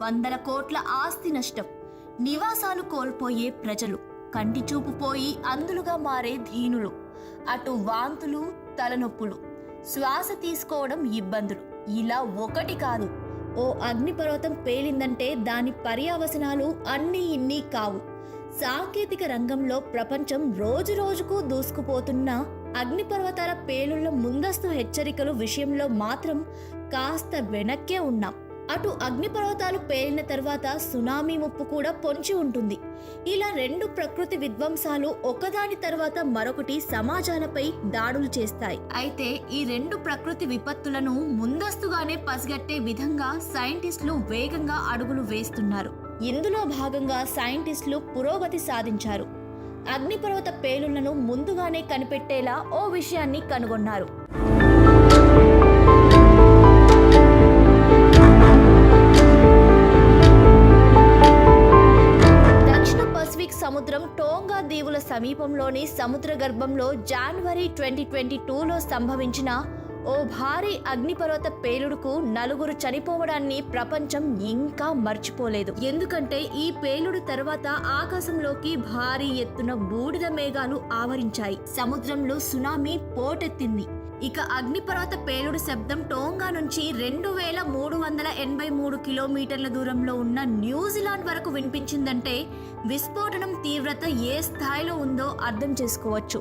వందల కోట్ల ఆస్తి నష్టం, నివాసాలు కోల్పోయే ప్రజలు, కంటి చూపు పోయి అందులుగా మారే దీనులు, అటు వాంతులు, తలనొప్పులు, శ్వాస తీసుకోవడం ఇబ్బందులు. ఇలా ఒకటి కాదు, ఓ అగ్నిపర్వతం పేలిందంటే దాని పర్యవసనాలు అన్నీ ఇన్ని కావు. సాంకేతిక రంగంలో ప్రపంచం రోజు రోజుకు దూసుకుపోతున్న అగ్నిపర్వతాల పేలుళ్ల ముందస్తు హెచ్చరికలు విషయంలో మాత్రం కాస్త వెనక్కే ఉన్నాం. అటు అగ్నిపర్వతాలు పేలిన తర్వాత సునామీ ముప్పు కూడా పొంచి ఉంటుంది. ఇలా రెండు ప్రకృతి విధ్వంసాలు ఒకదాని తర్వాత మరొకటి సమాజాలపై దాడులు చేస్తాయి. అయితే ఈ రెండు ప్రకృతి విపత్తులను ముందస్తుగానే పసిగట్టే విధంగా సైంటిస్టులు వేగంగా అడుగులు వేస్తున్నారు. ఇందులో భాగంగా సైంటిస్టులు పురోగతి సాధించారు. అగ్నిపర్వత పేలుళ్లను ముందుగానే కనిపెట్టేలా ఓ విషయాన్ని కనుగొన్నారు. సముద్రం టోంగా దీవుల సమీపంలోని సముద్ర గర్భంలో జనవరి 2022లో సంభవించిన ఓ భారీ అగ్నిపర్వత పేలుడుకు 4 చనిపోవడాన్ని ప్రపంచం ఇంకా మర్చిపోలేదు. ఎందుకంటే ఈ పేలుడు తర్వాత ఆకాశంలోకి భారీ ఎత్తున బూడిద మేఘాలు ఆవరించాయి. సముద్రంలో సునామీ పోటెత్తింది. ఇక అగ్నిపర్వత పేలుడు శబ్దం టోంగా నుంచి 2383 కిలోమీటర్ల దూరంలో ఉన్న న్యూజిలాండ్ వరకు వినిపించిందంటే విస్ఫోటనం తీవ్రత ఏ స్థాయిలో ఉందో అర్థం చేసుకోవచ్చు.